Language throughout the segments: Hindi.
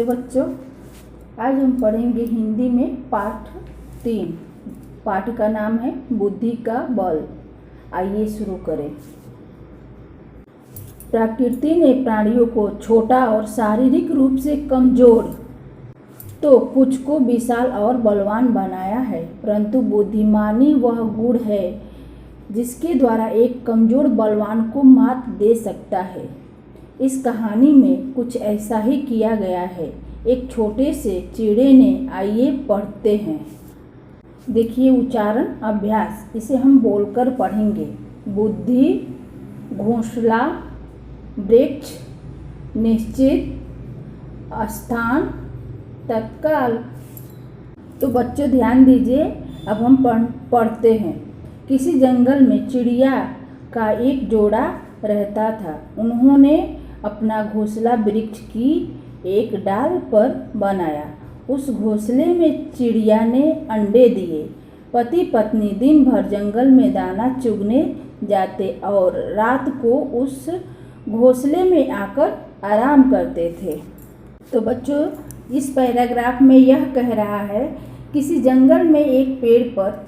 नमस्ते बच्चों। आज हम पढ़ेंगे हिंदी में पाठ 3। पाठ का नाम है बुद्धि का बल। आइए शुरू करें। प्रकृति ने प्राणियों को छोटा और शारीरिक रूप से कमजोर तो कुछ को विशाल और बलवान बनाया है, परंतु बुद्धिमानी वह गुण है जिसके द्वारा एक कमजोर बलवान को मात दे सकता है। इस कहानी में कुछ ऐसा ही किया गया है। एक छोटे से चिड़े ने, आइए पढ़ते हैं। देखिए उच्चारण अभ्यास, इसे हम बोलकर पढ़ेंगे। बुद्धि, घोंसला, वृक्ष, निश्चित, स्थान, तत्काल। तो बच्चों ध्यान दीजिए, अब हम पढ़ते हैं। किसी जंगल में चिड़िया का एक जोड़ा रहता था। उन्होंने अपना घोंसला वृक्ष की एक डाल पर बनाया। उस घोंसले में चिड़िया ने अंडे दिए। पति पत्नी दिन भर जंगल में दाना चुगने जाते और रात को उस घोंसले में आकर आराम करते थे। तो बच्चों, इस पैराग्राफ में यह कह रहा है, किसी जंगल में एक पेड़ पर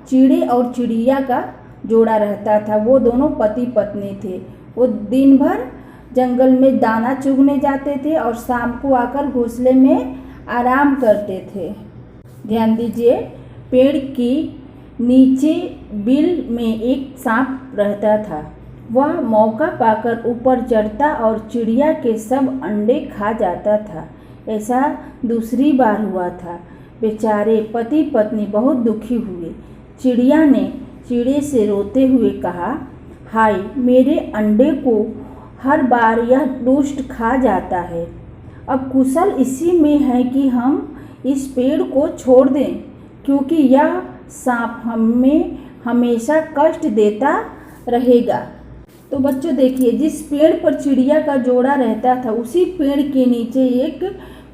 चिड़े और चिड़िया का जोड़ा रहता था। वो दोनों पति पत्नी थे। वो दिन भर जंगल में दाना चुगने जाते थे और शाम को आकर घोंसले में आराम करते थे। ध्यान दीजिए, पेड़ की नीचे बिल में एक सांप रहता था। वह मौका पाकर ऊपर चढ़ता और चिड़िया के सब अंडे खा जाता था। ऐसा दूसरी बार हुआ था। बेचारे पति पत्नी बहुत दुखी हुए। चिड़िया ने चिड़े से रोते हुए कहा, हाय, मेरे अंडे को हर बार यह दुष्ट खा जाता है। अब कुशल इसी में है कि हम इस पेड़ को छोड़ दें, क्योंकि यह सांप हमें हमेशा कष्ट देता रहेगा। तो बच्चों देखिए, जिस पेड़ पर चिड़िया का जोड़ा रहता था, उसी पेड़ के नीचे एक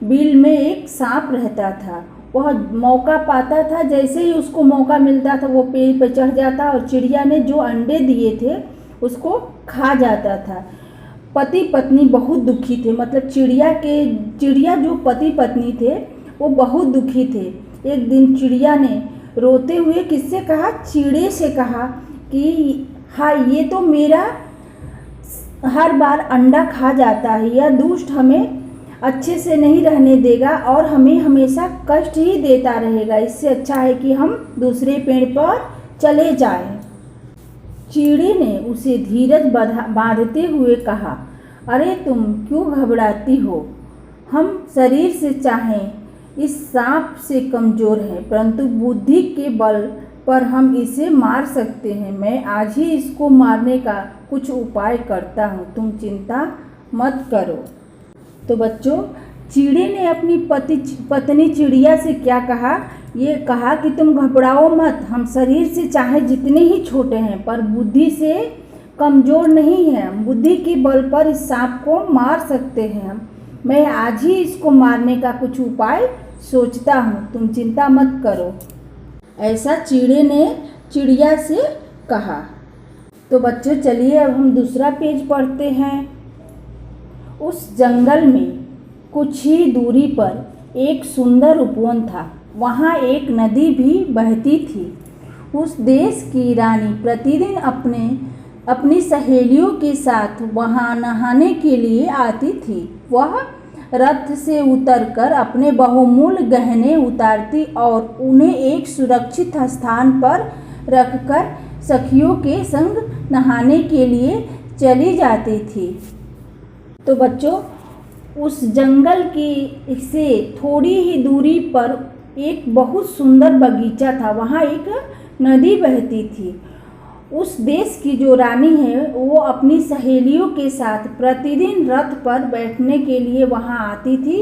बिल में एक सांप रहता था। वह मौका पाता था, जैसे ही उसको मौका मिलता था वो पेड़ पर चढ़ जाता और चिड़िया ने जो अंडे दिए थे उसको खा जाता था। पति पत्नी बहुत दुखी थे। मतलब चिड़िया जो पति पत्नी थे वो बहुत दुखी थे। एक दिन चिड़िया ने रोते हुए किससे कहा? चिड़े से कहा कि हाँ, ये तो मेरा हर बार अंडा खा जाता है। यह दुष्ट हमें अच्छे से नहीं रहने देगा और हमें हमेशा कष्ट ही देता रहेगा। इससे अच्छा है कि हम दूसरे पेड़ पर चले जाएं। चिड़े ने उसे धीरज बांधते हुए कहा, अरे तुम क्यों घबराती हो? हम शरीर से चाहें इस सांप से कमज़ोर हैं, परंतु बुद्धि के बल पर हम इसे मार सकते हैं। मैं आज ही इसको मारने का कुछ उपाय करता हूँ, तुम चिंता मत करो। तो बच्चों, चिड़े ने अपनी पत्नी चिड़िया से क्या कहा? ये कहा कि तुम घबराओ मत। हम शरीर से चाहे जितने ही छोटे हैं, पर बुद्धि से कमज़ोर नहीं हैं। बुद्धि के बल पर इस सांप को मार सकते हैं हम। मैं आज ही इसको मारने का कुछ उपाय सोचता हूँ, तुम चिंता मत करो। ऐसा चिड़े ने चिड़िया से कहा। तो बच्चों चलिए अब हम दूसरा पेज पढ़ते हैं। उस जंगल में कुछ ही दूरी पर एक सुंदर उपवन था। वहाँ एक नदी भी बहती थी। उस देश की रानी प्रतिदिन अपनी सहेलियों के साथ वहाँ नहाने के लिए आती थी। वह रथ से उतरकर अपने बहुमूल्य गहने उतारती और उन्हें एक सुरक्षित स्थान पर रखकर सखियों के संग नहाने के लिए चली जाती थी। तो बच्चों, उस जंगल की से थोड़ी ही दूरी पर एक बहुत सुंदर बगीचा था। वहाँ एक नदी बहती थी। उस देश की जो रानी है वो अपनी सहेलियों के साथ प्रतिदिन रथ पर बैठने के लिए वहाँ आती थी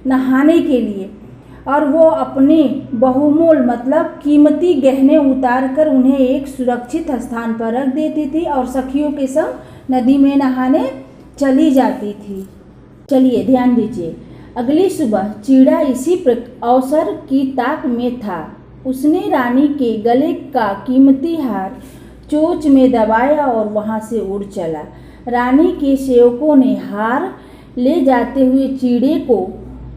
नहाने के लिए, और वो अपने बहुमूल्य मतलब कीमती गहने उतार कर उन्हें एक सुरक्षित स्थान पर रख देती थी और सखियों के संग नदी में नहाने चली जाती थी। चलिए ध्यान दीजिए, अगली सुबह चिड़ा इसी अवसर की ताक में था। उसने रानी के गले का कीमती हार चोंच में दबाया और वहाँ से उड़ चला। रानी के सेवकों ने हार ले जाते हुए चिड़े को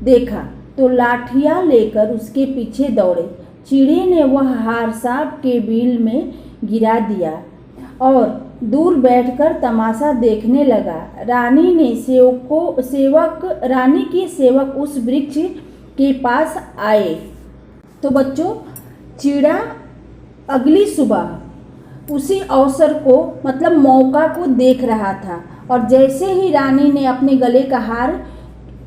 देखा तो लाठियाँ लेकर उसके पीछे दौड़े। चिड़े ने वह हार सांप के बिल में गिरा दिया और दूर बैठकर तमाशा देखने लगा। रानी के सेवक उस वृक्ष के पास आए तो बच्चों चिड़ा अगली सुबह उसी अवसर को मतलब मौका को देख रहा था और जैसे ही रानी ने अपने गले का हार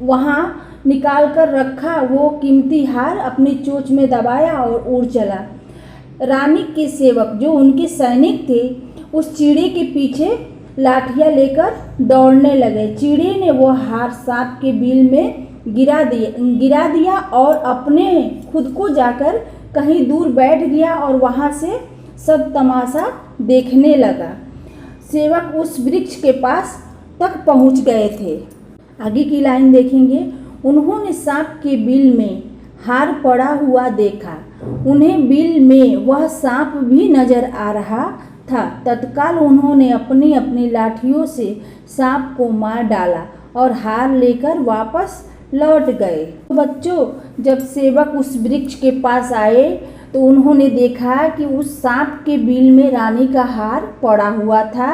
वहाँ निकाल कर रखा, वो कीमती हार अपनी चोंच में दबाया और उड़ चला। रानी के सेवक जो उनके सैनिक थे उस चिड़े के पीछे लाठियाँ लेकर दौड़ने लगे। चिड़े ने वो हार सांप के बिल में गिरा दिया और अपने खुद को जाकर कहीं दूर बैठ गया और वहाँ से सब तमाशा देखने लगा। सेवक उस वृक्ष के पास तक पहुँच गए थे। आगे की लाइन देखेंगे। उन्होंने सांप के बिल में हार पड़ा हुआ देखा। उन्हें बिल में वह सांप भी नजर आ रहा था। तत्काल उन्होंने अपनी अपनी लाठियों से सांप को मार डाला और हार लेकर वापस लौट गए। बच्चों जब सेवक उस वृक्ष के पास आए तो उन्होंने देखा कि उस सांप के बिल में रानी का हार पड़ा हुआ था।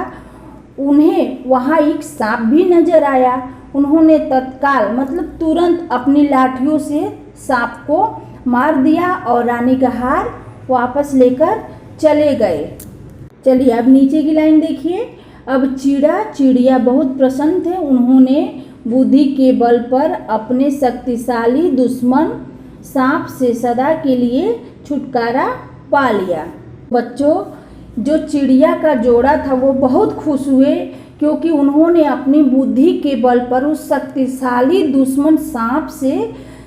उन्हें वहाँ एक सांप भी नजर आया। उन्होंने तत्काल मतलब तुरंत अपनी लाठियों से सांप को मार दिया और रानी का हार वापस लेकर चले गए। चलिए अब नीचे की लाइन देखिए। अब चिड़िया बहुत प्रसन्न थे। उन्होंने बुद्धि के बल पर अपने शक्तिशाली दुश्मन सांप से सदा के लिए छुटकारा पा लिया। बच्चों जो चिड़िया का जोड़ा था वो बहुत खुश हुए क्योंकि उन्होंने अपनी बुद्धि के बल पर उस शक्तिशाली दुश्मन सांप से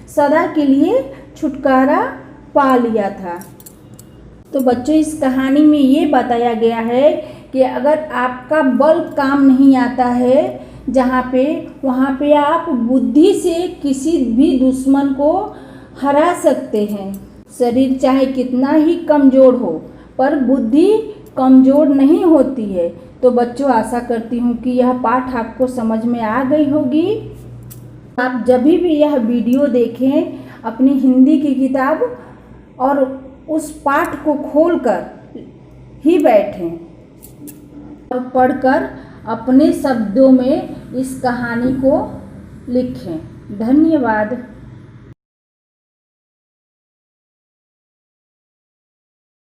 सदा के लिए छुटकारा पा लिया था। तो बच्चों इस कहानी में ये बताया गया है कि अगर आपका बल काम नहीं आता है वहाँ पे आप बुद्धि से किसी भी दुश्मन को हरा सकते हैं। शरीर चाहे कितना ही कमज़ोर हो पर बुद्धि कमज़ोर नहीं होती है। तो बच्चों आशा करती हूँ कि यह पाठ आपको समझ में आ गई होगी। आप जब भी यह वीडियो देखें अपनी हिंदी की किताब और उस पाठ को खोलकर ही बैठें और पढ़कर अपने शब्दों में इस कहानी को लिखें। धन्यवाद।